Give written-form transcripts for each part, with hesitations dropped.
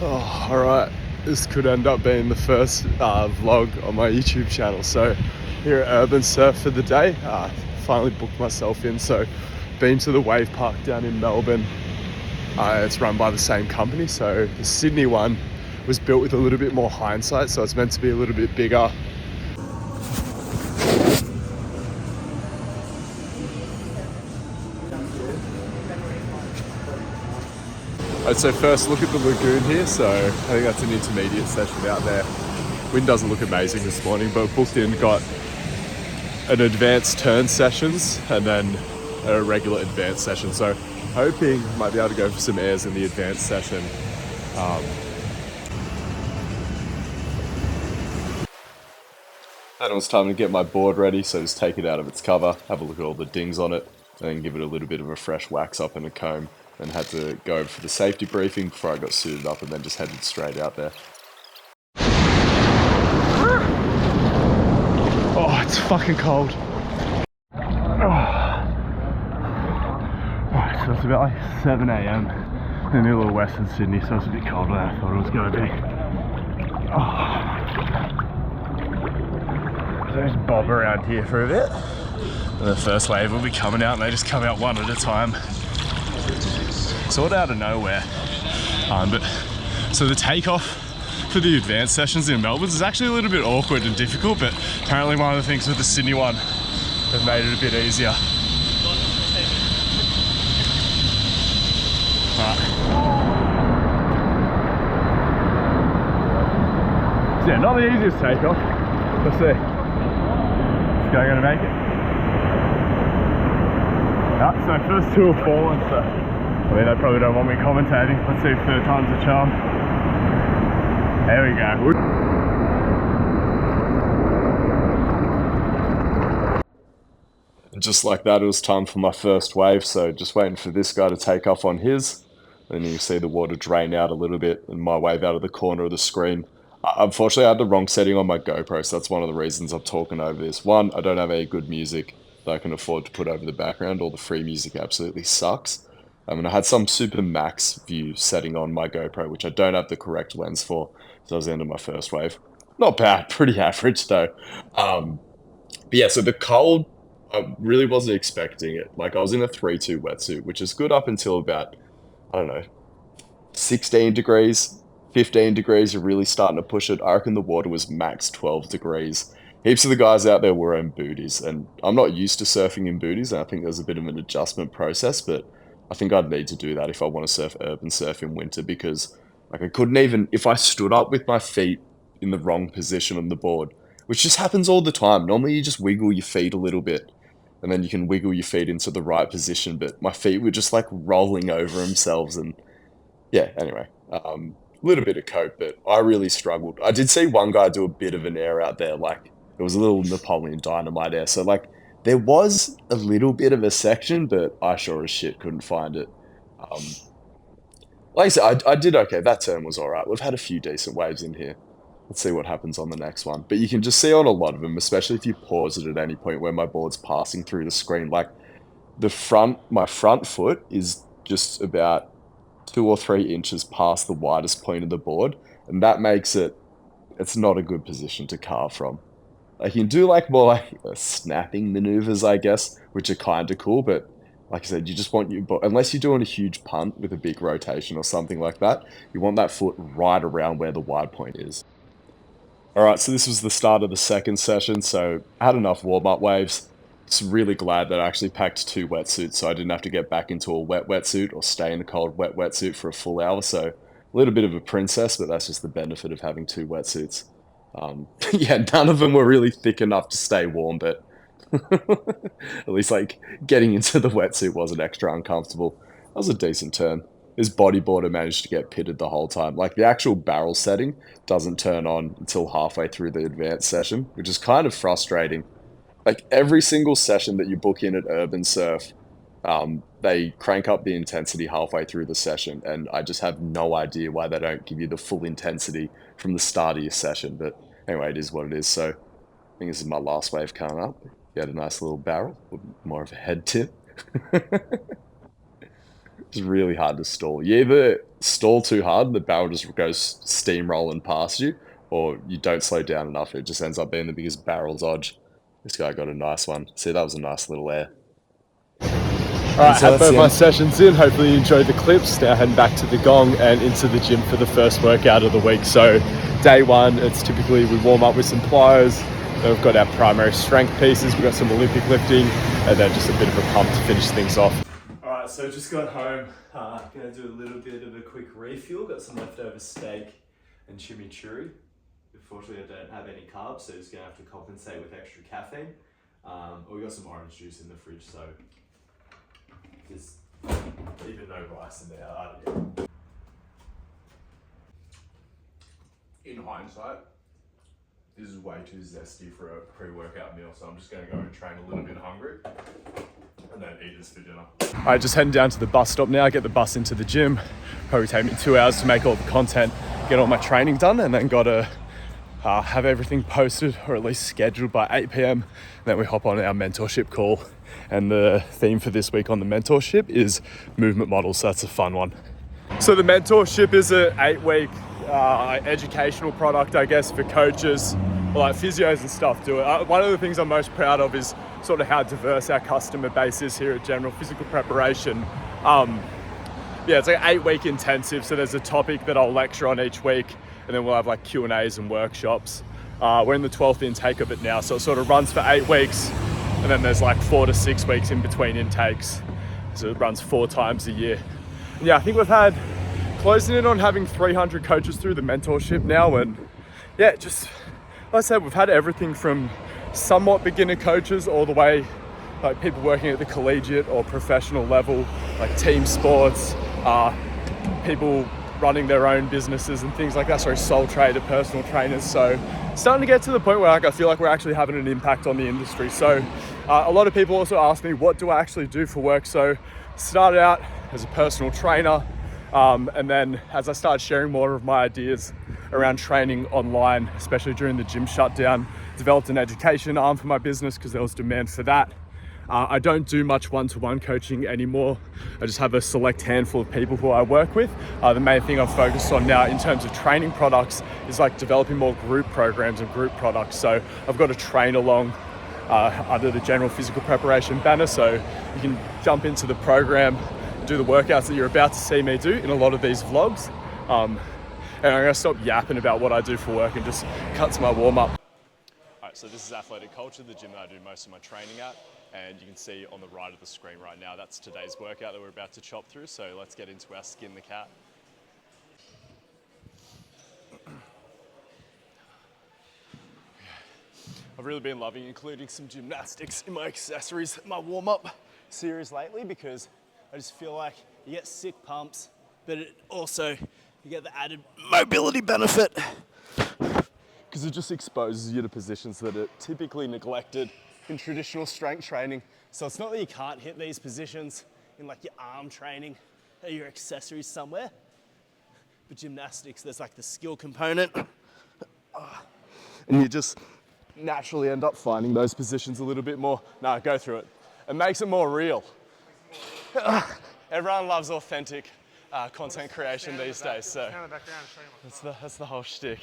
Oh, alright, this could end up being the first vlog on my YouTube channel. So here at Urban Surf for the day, finally booked myself in. So been to the Wave Park down in Melbourne. It's run by the same company. So the Sydney one was built with a little bit more hindsight, so it's meant to be a little bit bigger. I'd say first look at the lagoon here, so I think that's an intermediate session out there. Wind doesn't look amazing this morning, but booked in, got an advanced turn sessions and then a regular advanced session. So hoping might be able to go for some airs in the advanced session. And it was time to get my board ready, so just take it out of its cover, have a look at all the dings on it, and then give it a little bit of a fresh wax up and a comb. And had to go over for the safety briefing before I got suited up, and then just headed straight out there. Oh, it's fucking cold. Alright, so it's about like 7 AM in the little Western Sydney, so it's a bit colder than I thought it was going to be. So just bob around here for a bit. And the first wave will be coming out, and they just come out one at a time. Sort of out of nowhere. So the takeoff for the advanced sessions in Melbourne is actually a little bit awkward and difficult, but apparently one of the things with the Sydney one have made it a bit easier. Alright. So yeah, not the easiest takeoff. Let's see. Is Guy gonna make it? Alright, so first two have fallen, so I mean, they probably don't want me commentating. Let's see if third time's a charm. There we go. Just like that, it was time for my first wave, so just waiting for this guy to take off on his. And you see the water drain out a little bit and my wave out of the corner of the screen. Unfortunately, I had the wrong setting on my GoPro, so that's one of the reasons I'm talking over this. One, I don't have any good music that I can afford to put over the background. All the free music absolutely sucks. And I had some super max view setting on my GoPro, which I don't have the correct lens for. So that was the end of my first wave. Not bad, pretty average though. But yeah, so the cold, I really wasn't expecting it. Like I was in a 3-2 wetsuit, which is good up until about, I don't know, 16 degrees, 15 degrees, you're really starting to push it. I reckon the water was max 12 degrees. Heaps of the guys out there were in booties, and I'm not used to surfing in booties, and I think there's a bit of an adjustment process, but I think I'd need to do that if I want to surf urban surf in winter, because like I couldn't even, if I stood up with my feet in the wrong position on the board, which just happens all the time. Normally you just wiggle your feet a little bit and then you can wiggle your feet into the right position, but my feet were just like rolling over themselves, and yeah, anyway, a little bit of cope, but I really struggled. I did see one guy do a bit of an air out there, like it was a little Napoleon Dynamite air, so like there was a little bit of a section, but I sure as shit couldn't find it. Like I said, I did okay. That turn was all right. We've had a few decent waves in here. Let's see what happens on the next one. But you can just see on a lot of them, especially if you pause it at any point where my board's passing through the screen, like my front foot is just about 2 or 3 inches past the widest point of the board. And that makes it's not a good position to carve from. Like you can do like more like snapping maneuvers, I guess, which are kind of cool, but like I said, you just want unless you're doing a huge punt with a big rotation or something like that, you want that foot right around where the wide point is. Alright, so this was the start of the second session, so I had enough warm-up waves. Just really glad that I actually packed 2 wetsuits, so I didn't have to get back into a wet wetsuit or stay in a cold wet wetsuit for a full hour, so a little bit of a princess, but that's just the benefit of having 2 wetsuits. Yeah, none of them were really thick enough to stay warm, but at least like getting into the wetsuit wasn't extra uncomfortable. That was a decent turn. This bodyboarder managed to get pitted the whole time. Like the actual barrel setting doesn't turn on until halfway through the advanced session, which is kind of frustrating. Like every single session that you book in at Urban Surf, they crank up the intensity halfway through the session, and I just have no idea why they don't give you the full intensity from the start of your session. But anyway, it is what it is. So I think this is my last wave coming up. You had a nice little barrel, more of a head tip. It's really hard to stall. You either stall too hard, the barrel just goes steamrolling past you, or you don't slow down enough. It just ends up being the biggest barrel dodge. This guy got a nice one. See, that was a nice little air. Alright, So had that's both the my end. sessions in. Hopefully you enjoyed the clips. Now heading back to the gong and into the gym for the first workout of the week. So day one, it's typically we warm up with some plyos. Then we've got our primary strength pieces. We've got some Olympic lifting and then just a bit of a pump to finish things off. Alright, so just got home. Gonna do a little bit of a quick refuel. Got some leftover steak and chimichurri. Unfortunately, I don't have any carbs, so just gonna have to compensate with extra caffeine. We got some orange juice in the fridge, so there's even no rice in there yet. In hindsight, this is way too zesty for a pre-workout meal, so I'm just going to go and train a little bit hungry and then eat this for dinner. Alright, just heading down to the bus stop now, get the bus into the gym. Probably take me 2 hours to make all the content, get all my training done, and then gotta have everything posted or at least scheduled by 8 p.m. Then we hop on our mentorship call. And the theme for this week on the mentorship is movement models, so that's a fun one. So the mentorship is an 8-week educational product, I guess, for coaches, like physios and stuff do it. One of the things I'm most proud of is sort of how diverse our customer base is here at General Physical Preparation. Yeah, it's like an 8-week intensive, so there's a topic that I'll lecture on each week, and then we'll have like Q&As and workshops. We're in the 12th intake of it now, so it sort of runs for 8 weeks, and then there's like 4 to 6 weeks in between intakes. So it runs 4 times a year. And yeah, I think we've had closing in on having 300 coaches through the mentorship now, and yeah, just like I said, we've had everything from somewhat beginner coaches all the way like people working at the collegiate or professional level, like team sports, people running their own businesses and things like that, sorry, sole trader, personal trainers. So starting to get to the point where like, I feel like we're actually having an impact on the industry. So a lot of people also ask me, what do I actually do for work? So started out as a personal trainer, and then as I started sharing more of my ideas around training online, especially during the gym shutdown, developed an education arm for my business because there was demand for that. I don't do much one-to-one coaching anymore. I just have a select handful of people who I work with. The main thing I'm focused on now in terms of training products is like developing more group programs and group products. So I've got a train along under the General Physical Preparation banner, so you can jump into the program, do the workouts that you're about to see me do in a lot of these vlogs. And I'm gonna stop yapping about what I do for work and just cut to my warm-up. All right, so this is Athletic Culture, the gym that I do most of my training at. And you can see on the right of the screen right now, that's today's workout that we're about to chop through. So let's get into our skin the cat. I've really been loving including some gymnastics in my accessories, my warm-up series lately, because I just feel like you get sick pumps, but it also, you get the added mobility benefit, because it just exposes you to positions that are typically neglected in traditional strength training. So it's not that you can't hit these positions in like your arm training or your accessories somewhere, but gymnastics, there's like the skill component, and you just naturally end up finding those positions a little bit more. No, go through it. It makes it more real. Everyone loves authentic content creation these days, so that's the whole shtick.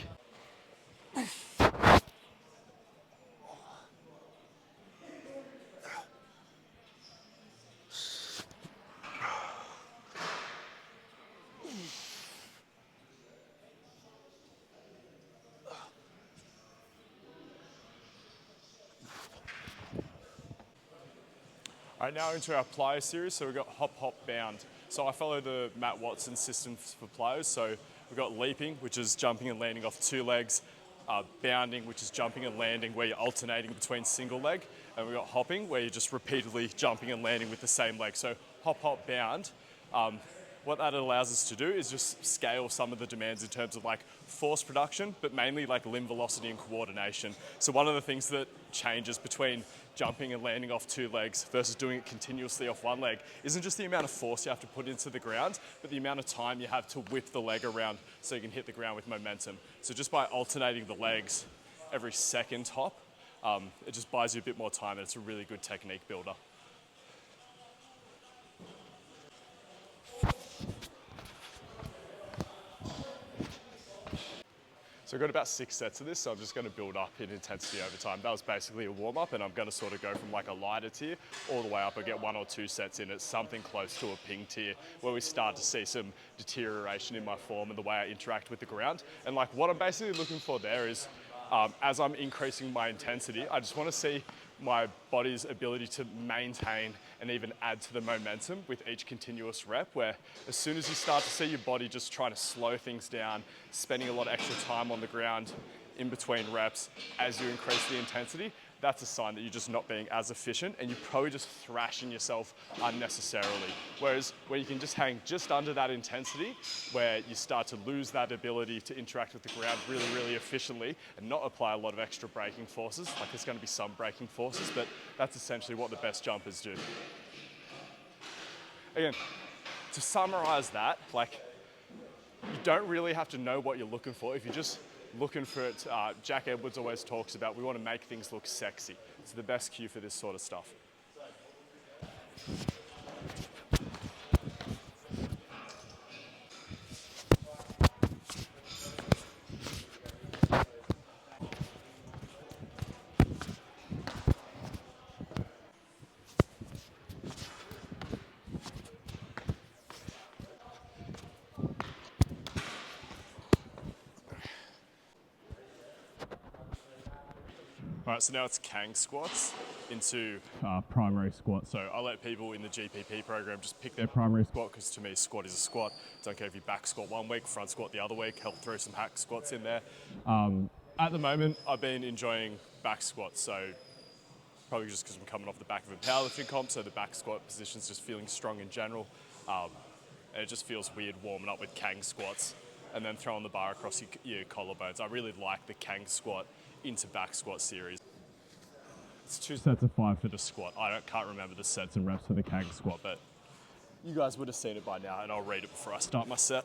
All right, now into our plyo series. So we've got hop, hop, bound. So I follow the Matt Watson system for plyos. So we've got leaping, which is jumping and landing off 2 legs. Bounding, which is jumping and landing where you're alternating between single leg. And we've got hopping, where you're just repeatedly jumping and landing with the same leg. So hop, hop, bound. What that allows us to do is just scale some of the demands in terms of like force production, but mainly like limb velocity and coordination. So one of the things that changes between jumping and landing off 2 legs versus doing it continuously off 1 leg isn't just the amount of force you have to put into the ground, but the amount of time you have to whip the leg around so you can hit the ground with momentum. So just by alternating the legs every second hop, it just buys you a bit more time, and it's a really good technique builder. So I've got about 6 sets of this, so I'm just gonna build up in intensity over time. That was basically a warm up, and I'm gonna sort of go from like a lighter tier all the way up. I get 1 or 2 sets in at something close to a ping tier, where we start to see some deterioration in my form and the way I interact with the ground. And like what I'm basically looking for there is, as I'm increasing my intensity, I just wanna see my body's ability to maintain and even add to the momentum with each continuous rep, where as soon as you start to see your body just trying to slow things down, spending a lot of extra time on the ground in between reps as you increase the intensity, that's a sign that you're just not being as efficient and you're probably just thrashing yourself unnecessarily. Whereas when you can just hang just under that intensity, where you start to lose that ability to interact with the ground really, really efficiently and not apply a lot of extra braking forces, like there's gonna be some braking forces, but that's essentially what the best jumpers do. Again, to summarize that, like you don't really have to know what you're looking for. If you're just looking for it, Jack Edwards always talks about we want to make things look sexy. It's the best cue for this sort of stuff. All right, so now it's Kang squats into primary squat. So I let people in the GPP program just pick their primary squat, because to me, squat is a squat. Don't care if you back squat one week, front squat the other week, help throw some hack squats in there. At the moment, I've been enjoying back squats, so probably just because I'm coming off the back of a powerlifting comp, so the back squat position's just feeling strong in general. And it just feels weird warming up with Kang squats and then throwing the bar across your collarbones. I really like the Kang squat into back squat series. It's 2 sets of 5 for the squat. Can't remember the sets and reps for the Kang squat, but you guys would have seen it by now, and I'll read it before I start my set.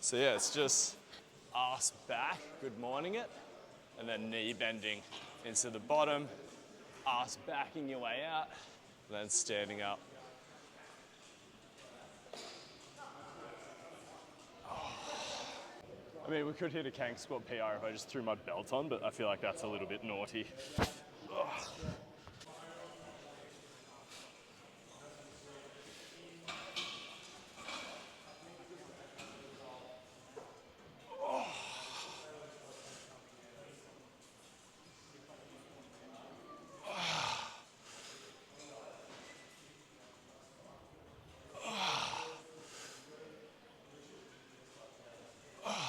So yeah, it's just ass back, good morning it, and then knee bending into the bottom, ass backing your way out, and then standing up. I mean, we could hit a Kang squat PR if I just threw my belt on, but I feel like that's a little bit naughty.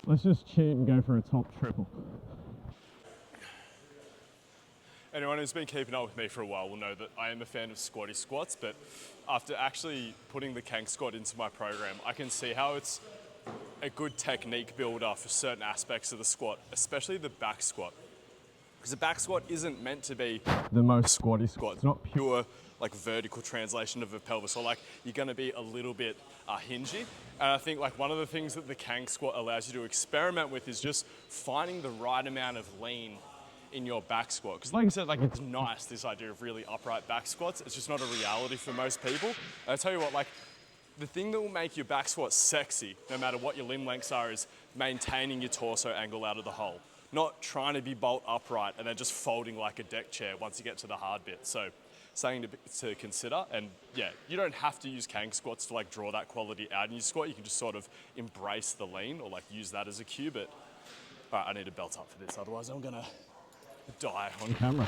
Let's just cheat and go for a top triple. Anyone who's been keeping up with me for a while will know that I am a fan of squatty squats, but after actually putting the Kang squat into my program, I can see how it's a good technique builder for certain aspects of the squat, especially the back squat. Because the back squat isn't meant to be the most squatty squat. It's not pure like vertical translation of the pelvis, or like you're gonna be a little bit hingy. And I think like one of the things that the Kang squat allows you to experiment with is just finding the right amount of lean in your back squat. Because like I said, like it's nice, this idea of really upright back squats. It's just not a reality for most people. And I tell you what, like the thing that will make your back squat sexy, no matter what your limb lengths are, is maintaining your torso angle out of the hole. Not trying to be bolt upright and then just folding like a deck chair once you get to the hard bit. So something to consider. And yeah, you don't have to use Kang squats to like draw that quality out in your squat. You can just sort of embrace the lean or like use that as a cue. But all right, I need to belt up for this, otherwise I'm gonna die on camera.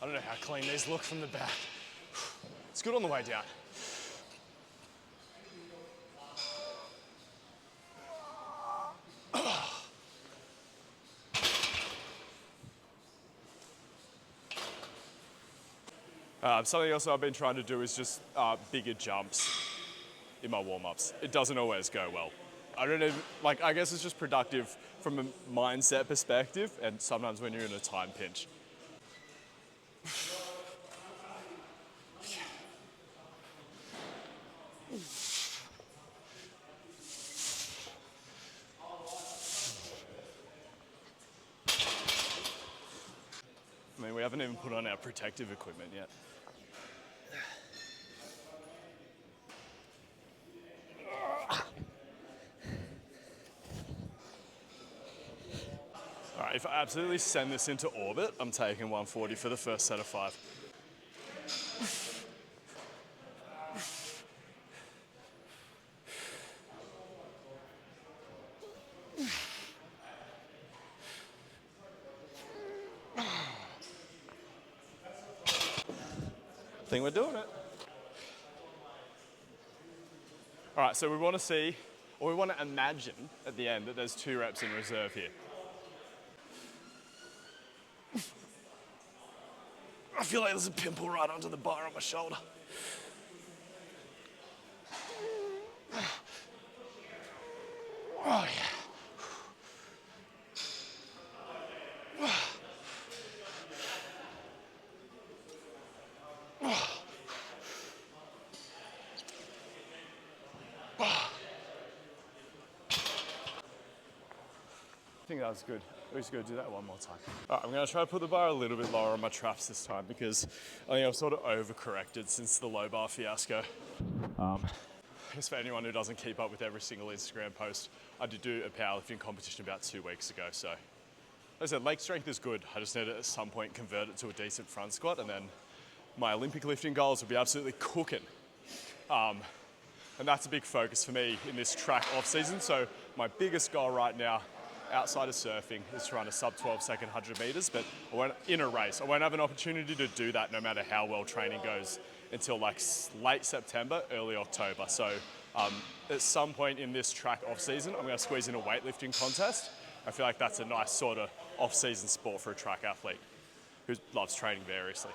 I don't know how clean these look from the back. It's good on the way down. Something else I've been trying to do is just bigger jumps in my warm-ups. It doesn't always go well. I don't even, like, I guess it's just productive from a mindset perspective, and sometimes when you're in a time pinch. I mean, we haven't even put on our protective equipment yet. All right, if I absolutely send this into orbit, I'm taking 140 for the first set of 5. I think we're doing it. All right, so we want to see, or we want to imagine at the end that there's 2 reps in reserve here. I feel like there's a pimple right onto the bar on my shoulder. Oh yeah. I think that was good. We're just going to do that one more time. All right, I'm going to try to put the bar a little bit lower on my traps this time because I think I've sort of overcorrected since the low bar fiasco. I guess for anyone who doesn't keep up with every single Instagram post, I did do a powerlifting competition about 2 weeks ago. So, like I said, leg strength is good. I just need to at some point convert it to a decent front squat, and then my Olympic lifting goals will be absolutely cooking. And that's a big focus for me in this track off season. So my biggest goal right now, outside of surfing, is to run a sub 12-second 100 meters, but in a race. I won't have an opportunity to do that no matter how well training goes until like late September, early October. So at some point in this track off season, I'm going to squeeze in a weightlifting contest. I feel like that's a nice sort of off season sport for a track athlete who loves training variously.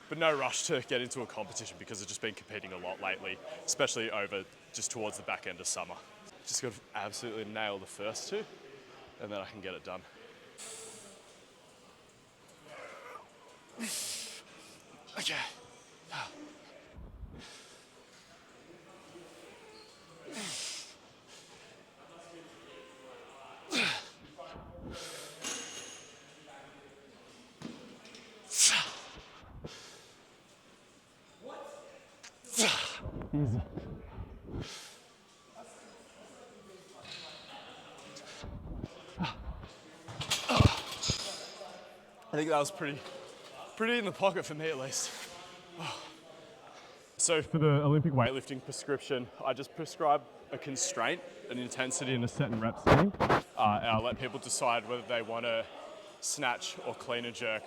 But no rush to get into a competition because I've just been competing a lot lately, especially over just towards the back end of summer. Just got to absolutely nail the first 2, and then I can get it done. Okay. Easy. I think that was pretty in the pocket for me at least. So for the Olympic weightlifting prescription, I just prescribe a constraint, an intensity and a set and rep setting. And I'll let people decide whether they want to snatch or clean and jerk.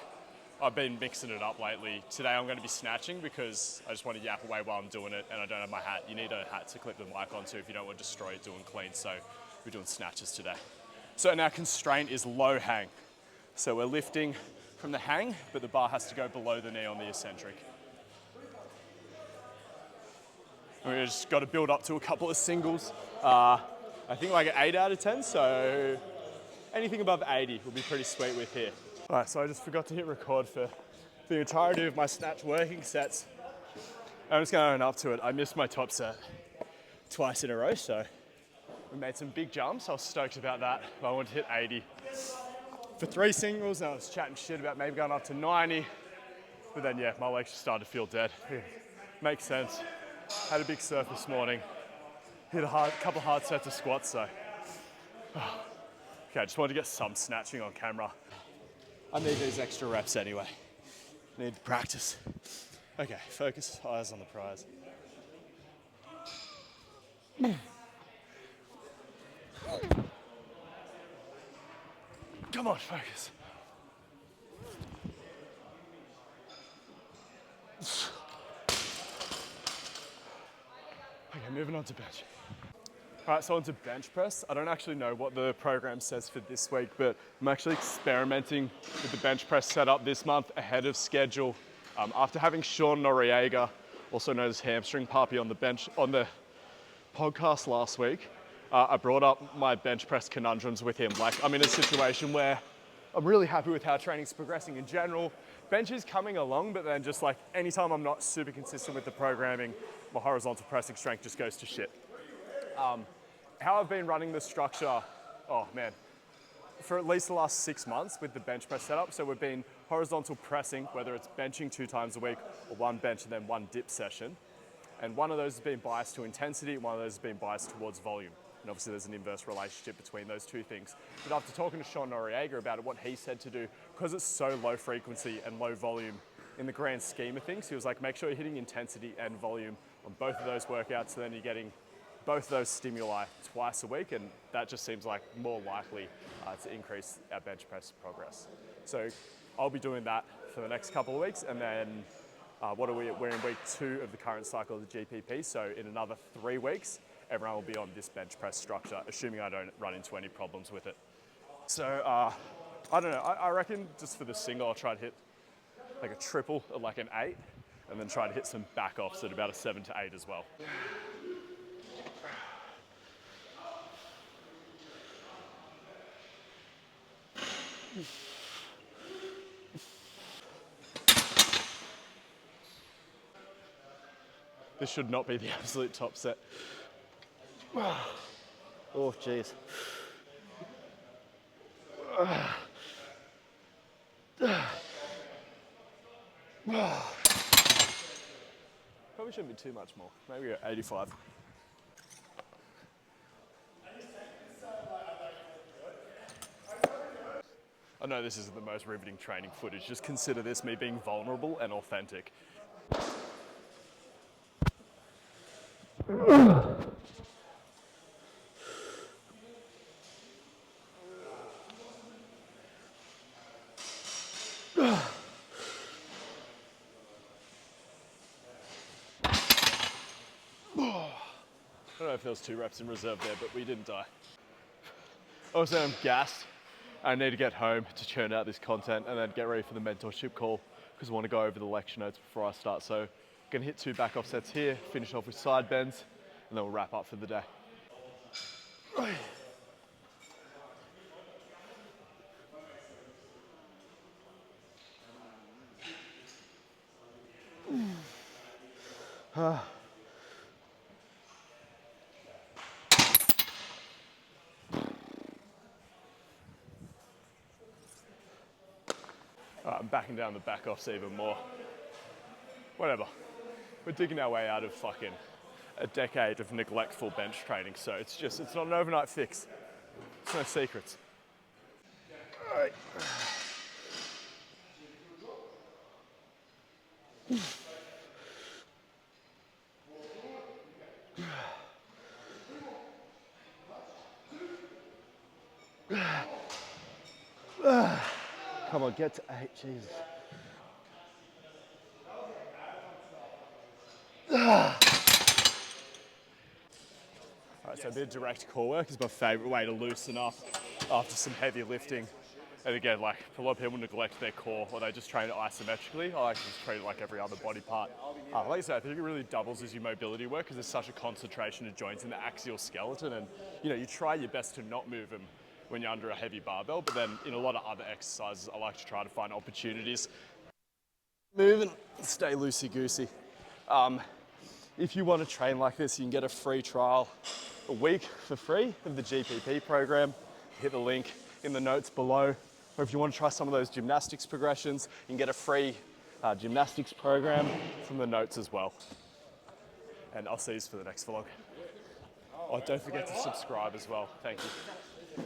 I've been mixing it up lately. Today I'm going to be snatching because I just want to yap away while I'm doing it and I don't have my hat. You need a hat to clip the mic onto if you don't want to destroy it doing clean. So we're doing snatches today. So our constraint is low hang. So we're lifting from the hang, but the bar has to go below the knee on the eccentric. And we just got to build up to a couple of singles. I think like an 8 out of 10, so anything above 80 will be pretty sweet with here. All right, so I just forgot to hit record for the entirety of my snatch working sets. I'm just going up to it. I missed my top set twice in a row, so we made some big jumps. I was stoked about that, but I wanted to hit 80. For 3 singles, and I was chatting shit about maybe going up to 90, but then yeah, my legs just started to feel dead. Makes sense. Had a big surf this morning, hit a couple hard sets of squats, so. Okay, I just wanted to get some snatching on camera. I need these extra reps anyway. Need to practice. Okay, focus, eyes on the prize. Come on, focus. Okay, moving on to bench. All right, so on to bench press. I don't actually know what the program says for this week, but I'm actually experimenting with the bench press setup this month ahead of schedule. After having Sean Noriega, also known as Hamstring Puppy, on the podcast last week, I brought up my bench press conundrums with him. Like, I'm in a situation where I'm really happy with how training's progressing in general. Bench is coming along, but then just like anytime I'm not super consistent with the programming, my horizontal pressing strength just goes to shit. How I've been running the structure, oh man. for at least the last 6 months with the bench press setup. So we've been horizontal pressing, whether it's benching 2 times a week or 1 bench and then 1 dip session. And one of those has been biased to intensity, one of those has been biased towards volume. And obviously there's an inverse relationship between those two things. But after talking to Sean Noriega about it, what he said to do, because it's so low frequency and low volume in the grand scheme of things, he was like, make sure you're hitting intensity and volume on both of those workouts, so then you're getting both of those stimuli twice a week, and that just seems like more likely to increase our bench press progress. So I'll be doing that for the next couple of weeks, and then we're in week 2 of the current cycle of the GPP, so in another 3 weeks, everyone will be on this bench press structure, assuming I don't run into any problems with it. So I don't know, I reckon just for the single, I'll try to hit like a triple at like an 8, and then try to hit some back offs at about a 7 to 8 as well. This should not be the absolute top set. Oh, jeez. Probably shouldn't be too much more. Maybe go 85. I know this isn't the most riveting training footage. Just consider this me being vulnerable and authentic. I don't know if there was 2 reps in reserve there, but we didn't die. Also, I'm gassed. I need to get home to churn out this content and then get ready for the mentorship call because I want to go over the lecture notes before I start. So I'm going to hit 2 back off sets here, finish off with side bends, and then we'll wrap up for the day. I'm backing down the back offs even more. Whatever. We're digging our way out of fucking a decade of neglectful bench training, so it's not an overnight fix. It's no secrets. All right. Come on, get to 8, Jesus. All right, so a bit of direct core work is my favorite way to loosen up after some heavy lifting. And again, like a lot of people neglect their core or they just train it isometrically. I like to just treat it like every other body part. Like I said, I think it really doubles as your mobility work because there's such a concentration of joints in the axial skeleton, and you try your best to not move them when you're under a heavy barbell, but then in a lot of other exercises, I like to try to find opportunities. Move and stay loosey-goosey. If you want to train like this, you can get a free trial a week for free of the GPP program. Hit the link in the notes below. Or if you want to try some of those gymnastics progressions, you can get a free gymnastics program from the notes as well. And I'll see you for the next vlog. Oh, don't forget to subscribe as well. Thank you.